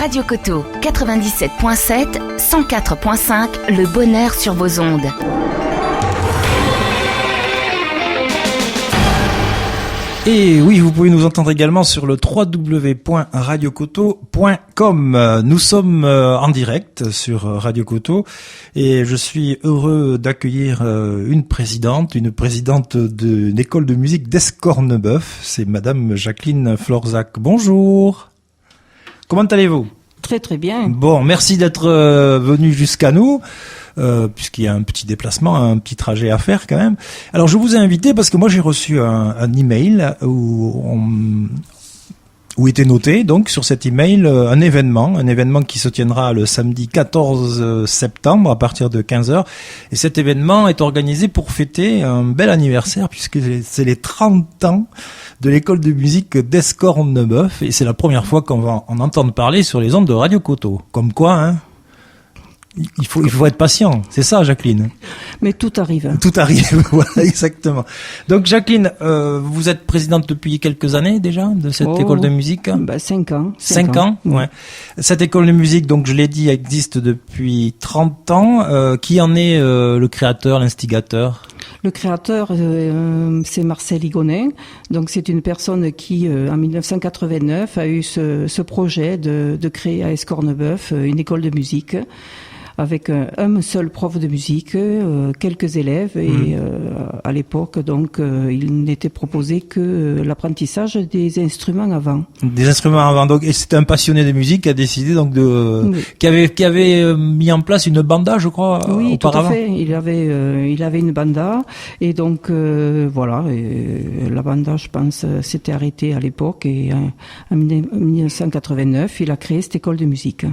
Radio Coteau, 97.7, 104.5, le bonheur sur vos ondes. Et oui, vous pouvez nous entendre également sur le www.radiocoteau.com. Nous sommes en direct sur Radio Coteau et je suis heureux d'accueillir une présidente d'une école de musique d'Escornebeuf. C'est Madame Jacqueline Florzac. Bonjour. Comment allez-vous ? Très très bien. Bon, merci d'être venu jusqu'à nous. Puisqu'il y a un petit déplacement, un petit trajet à faire quand même. Alors je vous ai invité parce que moi j'ai reçu un email où était noté donc sur cet email un événement qui se tiendra le samedi 14 septembre à partir de 15h. Et cet événement est organisé pour fêter un bel anniversaire puisque c'est les 30 ans de l'école de musique d'Escornebeuf et c'est la première fois qu'on va en entendre parler sur les ondes de Radio Coteau. Comme quoi, hein. Il faut être patient, c'est ça, Jacqueline. Mais tout arrive. Tout arrive, voilà, exactement. Donc, Jacqueline, vous êtes présidente depuis quelques années déjà de cette école de musique. 5 ans. 5 ans, ouais. Cette école de musique, donc je l'ai dit, existe depuis 30 ans. Qui en est le créateur, l'instigateur ? Le créateur, c'est Marcel Higonin. Donc, c'est une personne qui, en 1989, a eu ce projet de créer à Escornebeuf une école de musique avec un seul prof de musique, quelques élèves et à l'époque donc il n'était proposé que l'apprentissage des instruments avant. Des instruments avant, donc et c'était un passionné de musique qui a décidé donc qui avait mis en place une banda, je crois, oui, auparavant. Tout à fait. Il avait une banda et donc voilà, et la banda je pense s'était arrêtée à l'époque et en 1989 il a créé cette école de musique.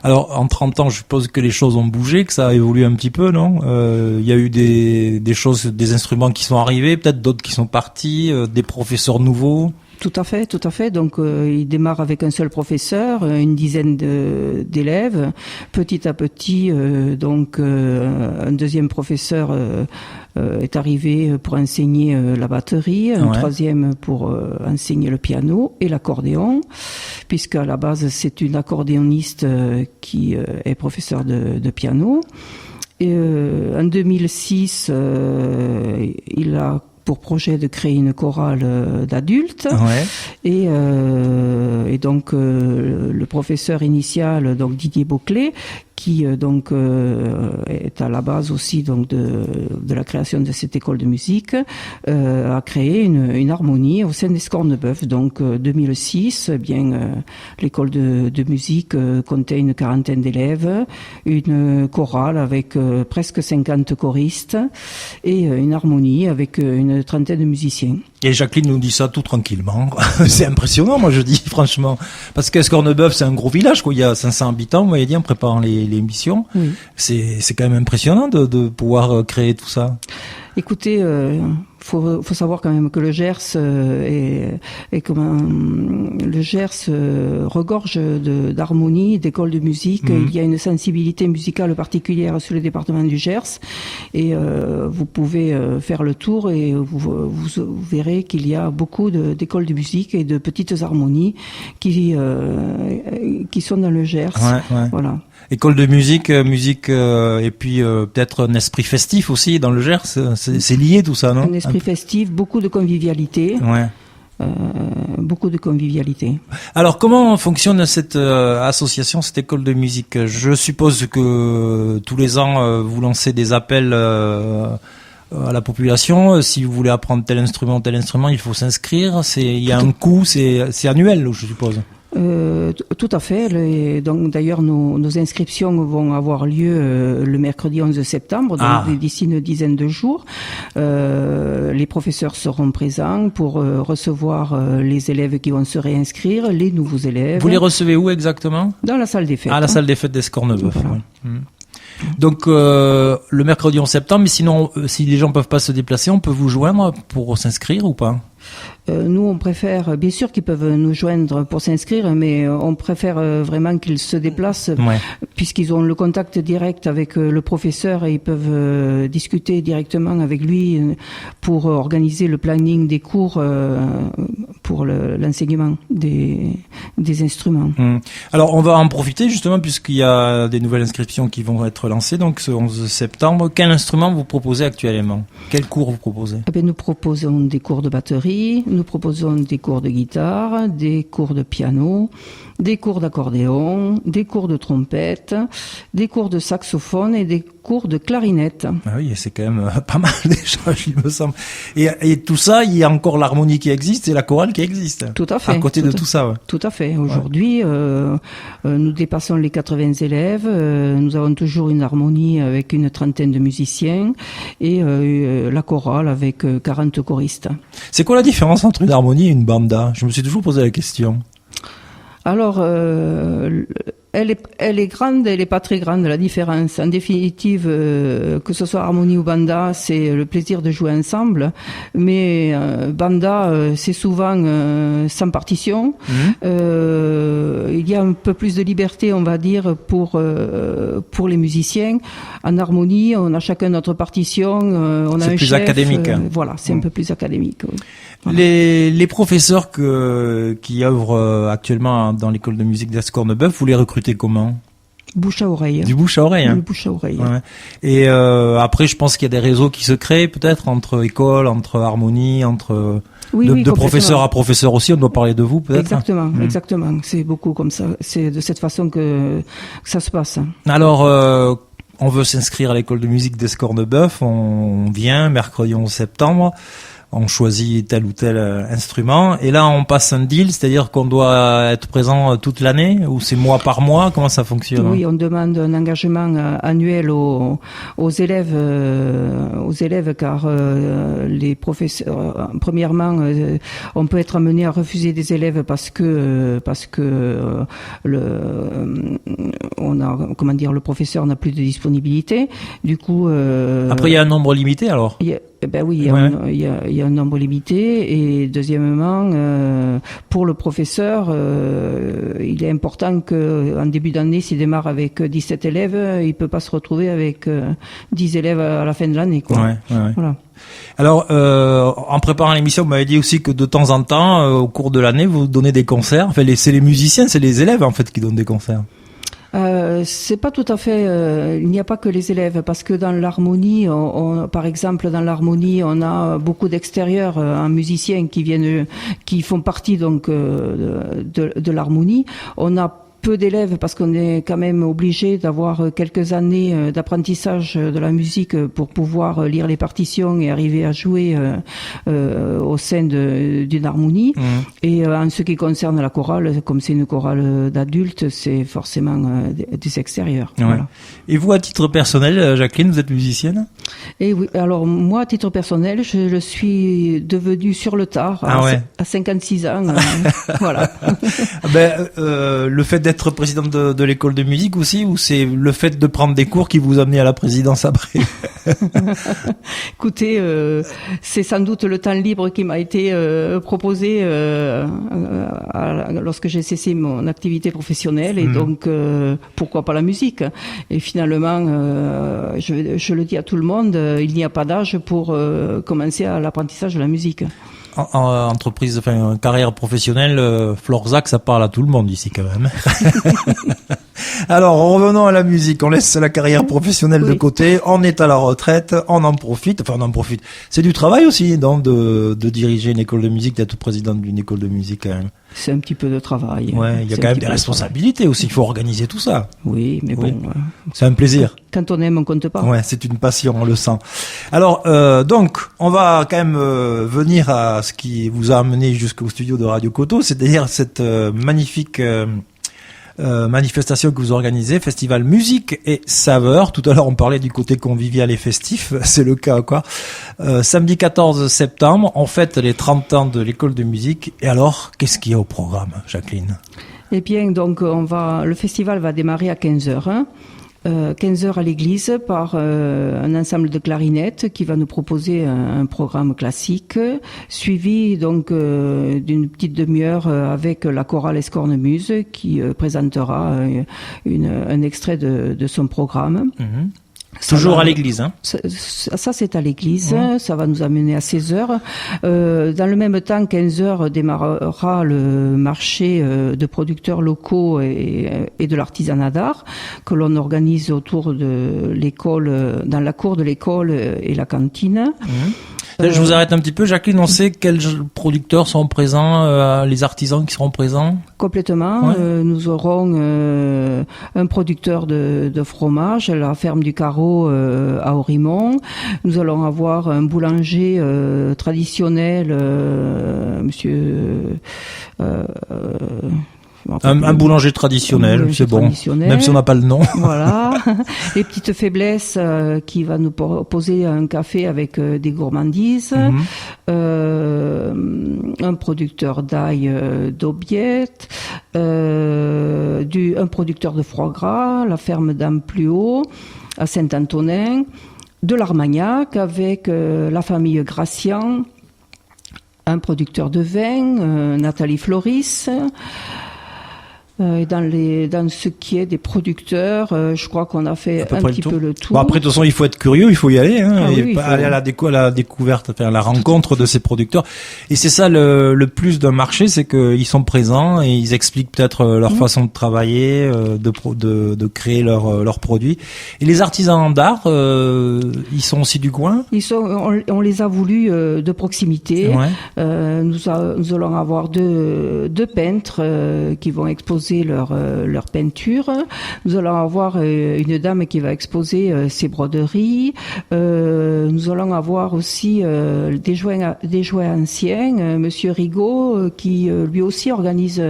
Alors en 30 ans je suppose que les choses ont bougé, que ça a évolué un petit peu, non ? Il y a eu des choses, des instruments qui sont arrivés, peut-être d'autres qui sont partis, des professeurs nouveaux. Tout à fait. Donc il démarre avec un seul professeur, une dizaine d'élèves. Petit à petit, donc un deuxième professeur est arrivé pour enseigner la batterie, un troisième pour enseigner le piano et l'accordéon, puisqu'à la base c'est une accordéoniste qui est professeure de piano. Et en 2006, il a pour projet de créer une chorale d'adultes. Et donc le professeur initial, donc Didier Beauclet, qui donc est à la base aussi donc de la création de cette école de musique, a créé une harmonie au sein d'Escornebeuf. Donc 2006, l'école de musique comptait une quarantaine d'élèves, une chorale avec presque 50 choristes et une harmonie avec une trentaine de musiciens. Et Jacqueline nous dit ça tout tranquillement. C'est impressionnant, moi je dis franchement, parce qu'Escornebeuf c'est un gros village, quoi. Il y a 500 habitants, vous m'avez dit en préparant l'émission. Oui. C'est quand même impressionnant de pouvoir créer tout ça. Écoutez, faut savoir quand même que le Gers le Gers regorge d'harmonie, d'écoles de musique. Il y a une sensibilité musicale particulière sur le département du Gers et vous pouvez faire le tour et vous verrez qu'il y a beaucoup d'écoles de musique et de petites harmonies qui sont dans le Gers. Voilà. École de musique, et puis peut-être un esprit festif aussi dans le Gers, c'est lié tout ça, non ? Un esprit festif, beaucoup de convivialité. Beaucoup de convivialité. Alors comment fonctionne cette association, cette école de musique ? Je suppose que tous les ans vous lancez des appels à la population. Si vous voulez apprendre tel instrument, il faut s'inscrire. Il y a un coût, c'est annuel, je suppose. Tout à fait. Donc d'ailleurs nos inscriptions vont avoir lieu le mercredi 11 septembre, donc d'ici une dizaine de jours. Les professeurs seront présents pour recevoir les élèves qui vont se réinscrire, les nouveaux élèves. Vous les recevez où exactement ? Dans la salle des fêtes. La salle des fêtes d'Escornebeuf. Voilà. Donc le mercredi 11 septembre, mais sinon si les gens peuvent pas se déplacer, on peut vous joindre pour s'inscrire ou pas ? Nous, on préfère, bien sûr qu'ils peuvent nous joindre pour s'inscrire, mais on préfère vraiment qu'ils se déplacent, puisqu'ils ont le contact direct avec le professeur et ils peuvent discuter directement avec lui pour organiser le planning des cours pour l'enseignement des instruments. Alors, on va en profiter justement puisqu'il y a des nouvelles inscriptions qui vont être lancées, donc ce 11 septembre. Quel instrument vous proposez actuellement? Quel cours vous proposez? Nous proposons des cours de batterie, nous proposons des cours de guitare, des cours de piano, des cours d'accordéon, des cours de trompette, des cours de saxophone et des cours de clarinette. Ah oui, c'est quand même pas mal déjà, il me semble. Et tout ça, il y a encore l'harmonie qui existe et la chorale qui existe. Tout à fait. À côté de tout ça, ouais. Tout à fait. Aujourd'hui, nous dépassons les 80 élèves. Nous avons toujours une harmonie avec une trentaine de musiciens et la chorale avec 40 choristes. C'est quoi la différence entre une harmonie et une banda? Je me suis toujours posé la question. Alors, elle est grande, elle est pas très grande, la différence. En définitive, que ce soit harmonie ou banda, c'est le plaisir de jouer ensemble. Mais banda, c'est souvent sans partition. Il y a un peu plus de liberté, on va dire, pour les musiciens. En harmonie, on a chacun notre partition, on a un chef. C'est plus académique. Voilà, c'est un peu plus académique. Oui. Voilà. Les professeurs qui œuvrent actuellement dans l'école de musique d'Escornebeuf, vous les recrutez comment? Bouche à oreille. Du bouche à oreille. Du bouche à oreille. Ouais. Et après, je pense qu'il y a des réseaux qui se créent peut-être entre écoles, entre harmonie, entre de professeur à professeur aussi. On doit parler de vous peut-être. Exactement. C'est beaucoup comme ça. C'est de cette façon que ça se passe. Alors, on veut s'inscrire à l'école de musique d'Escornebeuf. On vient mercredi 11 septembre. On choisit tel ou tel instrument et là on passe un deal, c'est-à-dire qu'on doit être présent toute l'année ou c'est mois par mois, comment ça fonctionne? Oui, on demande un engagement annuel aux élèves car les professeurs, premièrement, on peut être amené à refuser des élèves parce que le professeur n'a plus de disponibilité. Du coup, après il y a un nombre limité alors. Oui, il y a un nombre limité et deuxièmement, pour le professeur, il est important qu'en début d'année, s'il démarre avec 17 élèves, il peut pas se retrouver avec 10 élèves à la fin de l'année, quoi. Ouais. Voilà. Alors, en préparant l'émission, vous m'avez dit aussi que de temps en temps, au cours de l'année, vous donnez des concerts. Enfin, c'est les musiciens, c'est les élèves en fait qui donnent des concerts. C'est pas tout à fait. Il n'y a pas que les élèves, parce que dans l'harmonie, par exemple, dans l'harmonie, on a beaucoup d'extérieurs, musiciens qui font partie donc de l'harmonie. On a peu d'élèves parce qu'on est quand même obligé d'avoir quelques années d'apprentissage de la musique pour pouvoir lire les partitions et arriver à jouer au sein d'une harmonie. Et en ce qui concerne la chorale, comme c'est une chorale d'adultes, c'est forcément des extérieurs. Ouais. Voilà. Et vous, à titre personnel, Jacqueline, vous êtes musicienne? Et oui, alors moi, à titre personnel, je le suis devenue sur le tard, à 56 ans. Voilà. Le fait d'être présidente de l'école de musique aussi, ou c'est le fait de prendre des cours qui vous a amené à la présidence après? Écoutez, c'est sans doute le temps libre qui m'a été proposé lorsque j'ai cessé mon activité professionnelle et donc pourquoi pas la musique? Et finalement, je le dis à tout le monde, il n'y a pas d'âge pour commencer à l'apprentissage de la musique. Entreprise, carrière professionnelle, Florzac, ça parle à tout le monde ici quand même. Alors, revenons à la musique. On laisse la carrière professionnelle de côté. On est à la retraite. On en profite. C'est du travail aussi, donc, de diriger une école de musique, d'être présidente d'une école de musique quand même. C'est un petit peu de travail. Ouais, il y a quand même des responsabilités aussi. Il faut organiser tout ça. Oui, mais bon. C'est un plaisir. Quand on aime, on compte pas. Ouais, c'est une passion, on le sent. Alors, donc, on va quand même venir à ce qui vous a amené jusqu'au studio de Radio Coteau, c'est-à-dire cette magnifique manifestation que vous organisez, Festival Musique et Saveurs. Tout à l'heure, on parlait du côté convivial et festif, c'est le cas, quoi. Samedi 14 septembre, on fête les 30 ans de l'école de musique. Et alors, qu'est-ce qu'il y a au programme, Jacqueline? Eh bien, donc, le festival va démarrer à 15h. 15h à l'église par un ensemble de clarinettes qui va nous proposer un programme classique, suivi donc d'une petite demi-heure avec la chorale Escornemuse qui présentera un extrait de son programme. Mmh. Toujours à l'église, hein. Ça c'est à l'église, ça va nous amener à 16h. Dans le même temps, 15h démarrera le marché de producteurs locaux et de l'artisanat d'art que l'on organise autour de l'école, dans la cour de l'école et la cantine. Je vous arrête un petit peu, Jacqueline, on sait quels producteurs sont présents, les artisans qui seront présents? Complètement. Nous aurons un producteur de fromage, la ferme du Carreau à Aurimont. Nous allons avoir un boulanger traditionnel, monsieur... Un boulanger traditionnel, c'est bon, même si on n'a pas le nom. Voilà. Les petites faiblesses qui va nous proposer un café avec des gourmandises, un producteur d'ail d'Aubiette, un producteur de foie gras, la ferme d'Ampluot à Saint-Antonin, de l'Armagnac avec la famille Gracian, un producteur de vin, Nathalie Floris. Dans ce qui est des producteurs, je crois qu'on a fait un petit peu le tour. Bon, après, de toute façon, il faut être curieux, il faut y aller, hein, aller à la découverte, à la rencontre de ces producteurs. Et c'est ça le plus d'un marché, c'est qu'ils sont présents et ils expliquent peut-être leur façon de travailler, de créer leurs produits. Et les artisans d'art, ils sont aussi du coin? On les a voulu de proximité. Ouais. Nous allons avoir deux peintres qui vont exposer leur peinture. Nous allons avoir une dame qui va exposer ses broderies. Nous allons avoir aussi des jouets anciens. Monsieur Rigaud qui lui aussi organise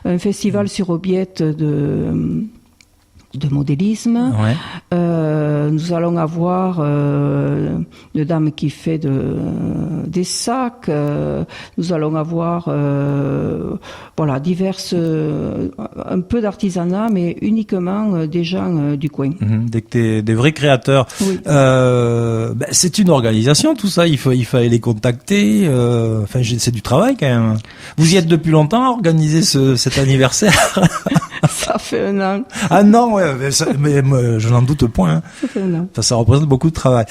un festival sur Aubiette de modélisme. Ouais. Nous allons avoir une dame qui fait des sacs. Nous allons avoir diverses, un peu d'artisanat, mais uniquement des gens du coin. Des vrais créateurs. Oui. C'est une organisation tout ça. Il fallait les contacter. C'est du travail quand même. Vous y êtes depuis longtemps à organiser cet anniversaire? Ça fait un an. Ah non, ouais, mais je n'en doute point. Hein. Ça fait un an. Ça représente beaucoup de travail.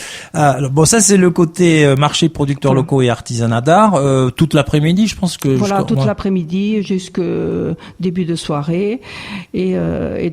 Bon, ça c'est le côté marché producteurs locaux et artisanat d'art. Toute l'après-midi, je pense que. Voilà, toute l'après-midi jusque début de soirée. Et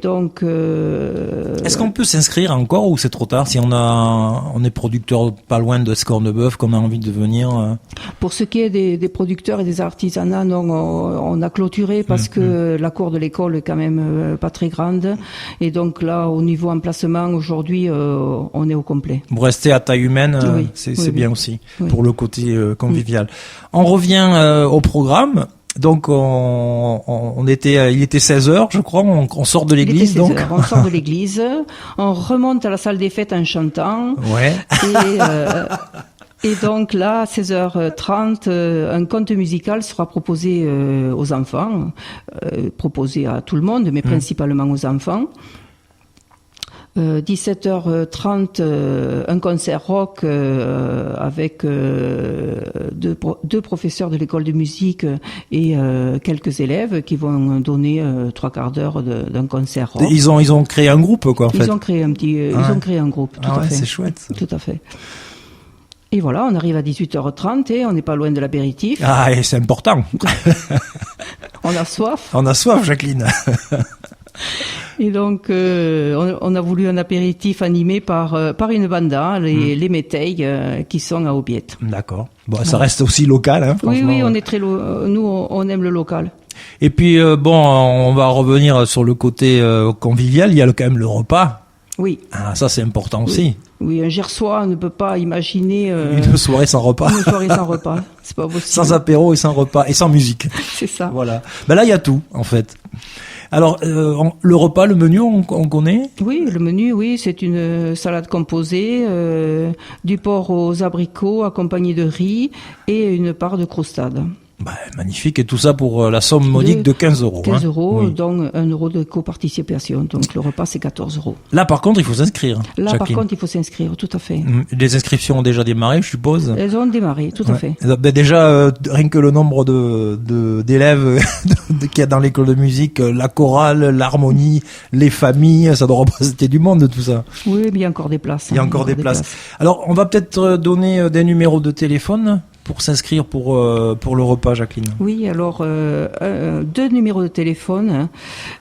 donc. Est-ce qu'on peut s'inscrire encore ou c'est trop tard si on est producteur pas loin de Escornebœuf, qu'on a envie de venir? Pour ce qui est des producteurs et des artisanats, non, on a clôturé parce que la cour de l'école est quand même pas très grande et donc là au niveau emplacement aujourd'hui on est au complet. Vous restez à taille humaine, oui, c'est bien aussi pour le côté convivial. On revient au programme. Donc il était 16h je crois, on sort de l'église. Donc on sort de l'église, on remonte à la salle des fêtes en chantant. Ouais. Et donc là, à 16h30, un conte musical sera proposé aux enfants, proposé à tout le monde, mais principalement aux enfants. 17h30, un concert rock avec deux professeurs de l'école de musique et quelques élèves qui vont donner 3/4 d'heure d'un concert rock. Ils ont créé un groupe, quoi, en fait. Ils ont créé un groupe, tout à fait. C'est chouette. Ça. Tout à fait. Et voilà, on arrive à 18h30 et on n'est pas loin de l'apéritif. Ah, et c'est important. On a soif. On a soif, Jacqueline. Et donc, on a voulu un apéritif animé par une banda, les Méteilles, qui sont à Aubiette. D'accord. Bon, ça reste aussi local, hein, franchement. Oui, on est nous, on aime le local. Et puis, on va revenir sur le côté convivial. Il y a quand même le repas. Oui. Ah, ça c'est important aussi. Oui, un Gersois ne peut pas imaginer une soirée sans repas. Une soirée sans repas, c'est pas possible. Sans apéro et sans repas et sans musique. C'est ça. Voilà. Ben là il y a tout en fait. Alors le repas, le menu, on connaît? Oui, le menu, oui, c'est une salade composée, du porc aux abricots accompagné de riz et une part de croustade. Bah, magnifique, et tout ça pour la somme modique de 15 euros. 15 euros, Oui. dont 1 euro de coparticipation. Donc le repas, c'est 14 euros. Là, par contre, il faut s'inscrire. Là, Jacqueline. par contre, il faut s'inscrire, tout à fait. Les inscriptions ont déjà démarré, je suppose. Elles ont démarré, tout à fait. Ben déjà, rien que le nombre d'élèves qu'il y a dans l'école de musique, la chorale, l'harmonie, les familles, ça doit représenter du monde, tout ça. Oui, mais il y a encore des places. Il y a encore des places. Alors, on va peut-être donner des numéros de téléphone pour s'inscrire pour le repas, Jacqueline. Oui, alors, 2 numéros de téléphone, hein.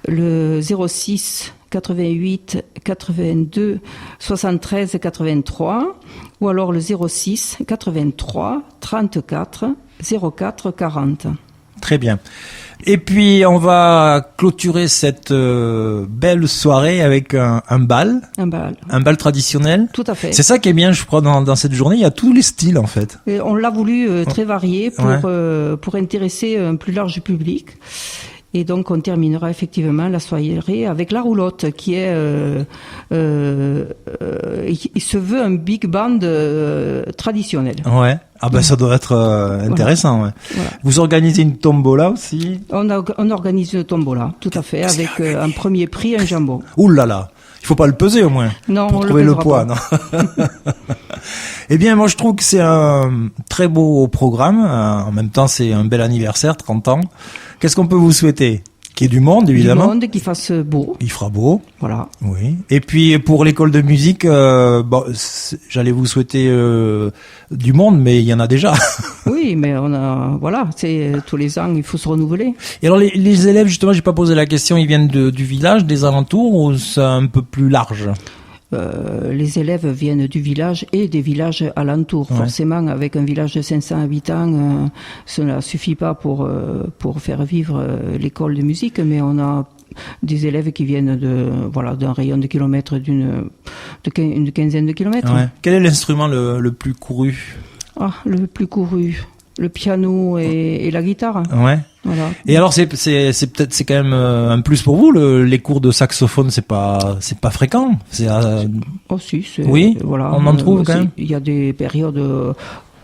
Le 06 88 82 73 83 ou alors le 06 83 34 04 40. Très bien. Et puis, on va clôturer cette belle soirée avec un bal. Un bal. Un bal traditionnel. Tout à fait. C'est ça qui est bien, je crois, dans cette journée. Il y a tous les styles, en fait. Et on l'a voulu très varié Ouais. pour intéresser un plus large public. Et donc on terminera effectivement la soirée avec la roulotte qui est il se veut un big band traditionnel. Ouais. Ah ben ça doit être intéressant. Ouais. Voilà. Vous organisez une tombola aussi. On organise une tombola, tout à fait, avec un premier prix, un jambon. Ouh là là. Il faut pas le peser au moins. Non, pour on trouver le le pèsera poids. pas. Non. Eh bien, moi je trouve que c'est un très beau programme. En même temps, c'est un bel anniversaire, 30 ans. Qu'est-ce qu'on peut vous souhaiter? Qu'il y ait du monde, évidemment. Du monde, qui fasse beau. Il fera beau. Voilà. Oui. Et puis pour l'école de musique, bon, j'allais vous souhaiter du monde, mais il y en a déjà. Oui, mais voilà, c'est tous les ans, il faut se renouveler. Et alors les élèves, justement, j'ai pas posé la question, ils viennent du village, des alentours, ou c'est un peu plus large? Les élèves viennent du village et des villages alentours. Ouais. Forcément, avec un village de 500 habitants, cela suffit pas pour faire vivre l'école de musique, mais on a des élèves qui viennent d'un rayon de kilomètres, d'une quinzaine de kilomètres. Ouais. Quel est l'instrument le plus couru? Ah, le plus couru, le piano et la guitare. Ouais. Voilà. Et alors c'est quand même un plus pour vous, les cours de saxophone, c'est pas fréquent. C'est Oh si, oui, voilà. on en trouve quand même. Il y a des périodes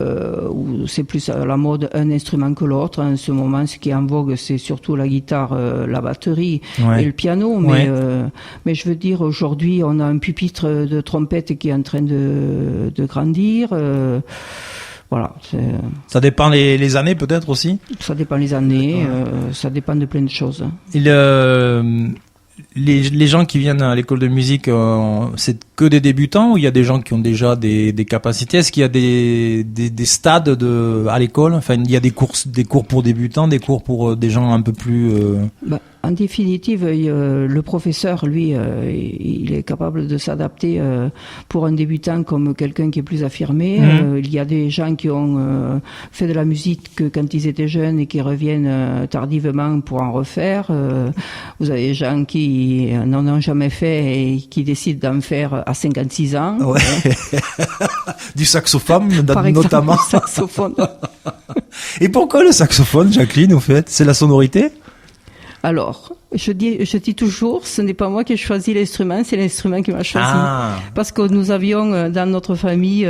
où c'est plus à la mode un instrument que l'autre. En ce moment, ce qui est en vogue, c'est surtout la guitare, la batterie Ouais. et le piano. Mais je veux dire, aujourd'hui, on a un pupitre de trompette qui est en train de grandir. Voilà. Ça dépend les années peut-être aussi. Ça dépend les années, ça dépend de plein de choses. Et les gens qui viennent à l'école de musique, c'est que des débutants ou il y a des gens qui ont déjà des capacités? Est-ce qu'il y a des stades à l'école? Enfin, il y a des cours pour débutants, des cours pour des gens un peu plus... En définitive, le professeur, lui, il est capable de s'adapter pour un débutant comme quelqu'un qui est plus affirmé. Il y a des gens qui ont fait de la musique quand ils étaient jeunes et qui reviennent tardivement pour en refaire. Vous avez des gens qui n'en ont jamais fait et qui décident d'en faire à 56 ans. Ouais. Du saxophone, Par exemple, notamment. le saxophone. Et pourquoi le saxophone, Jacqueline, au fait? C'est la sonorité? Alors, je dis toujours, ce n'est pas moi qui ai choisi l'instrument, c'est l'instrument qui m'a choisi. Ah. Parce que nous avions dans notre famille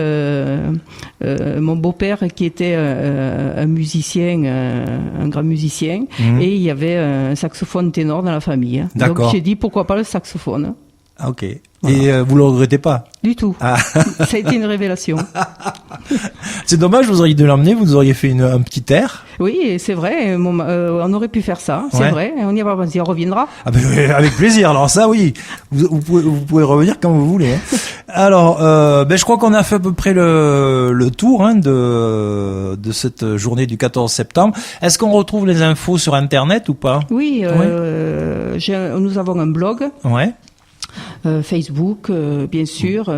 mon beau-père qui était un musicien, un grand musicien, et il y avait un saxophone ténor dans la famille. Hein. D'accord. Donc j'ai dit pourquoi pas le saxophone. Ah, ok. Voilà. Et vous le regrettez pas? Du tout. Ah. Ça a été une révélation. C'est dommage, vous auriez dû l'emmener, vous nous auriez fait un petit air. Oui, c'est vrai, on aurait pu faire ça, c'est Ouais. vrai, on y a pas pensé, on reviendra. Ah ben, avec plaisir. Alors ça, oui, vous pouvez revenir quand vous voulez. Hein. Alors, je crois qu'on a fait à peu près le tour de cette journée du 14 septembre. Est-ce qu'on retrouve les infos sur Internet ou pas? Oui, nous avons un blog. Ouais. Facebook, bien sûr.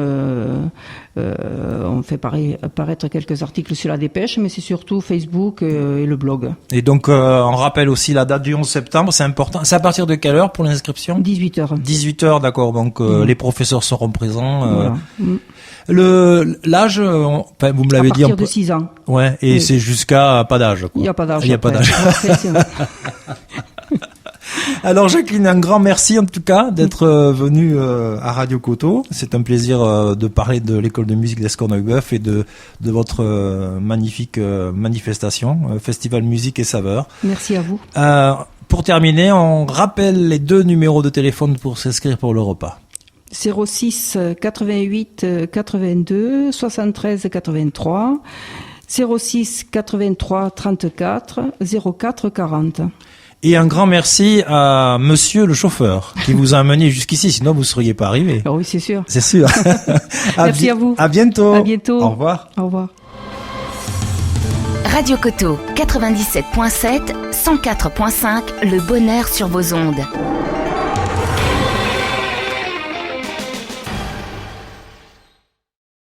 On fait apparaître quelques articles sur la dépêche, mais c'est surtout Facebook et le blog. Et donc, on rappelle aussi la date du 11 septembre, c'est important. C'est à partir de quelle heure pour l'inscription? 18h. 18h, d'accord. Donc, les professeurs seront présents. Voilà. L'âge, vous me l'avez dit. À partir de 6 ans. Ouais, et Oui. c'est jusqu'à pas d'âge. Il n'y a pas d'âge. Il n'y a pas d'âge. Alors Jacqueline, un grand merci en tout cas d'être venue à Radio Coteau. C'est un plaisir de parler de l'école de musique d'Escorneuil-Boeuf et de votre magnifique manifestation, Festival Musique et Saveurs. Merci à vous. Pour terminer, on rappelle les 2 numéros de téléphone pour s'inscrire pour le repas. 06 88 82 73 83, 06 83 34 04 40. Et un grand merci à monsieur le chauffeur qui vous a amené jusqu'ici, sinon vous ne seriez pas arrivé. Ah oui, c'est sûr. C'est sûr. Merci à vous. À bientôt. À bientôt. Au revoir. Au revoir. Radio Coteau 97.7, 104.5, le bonheur sur vos ondes.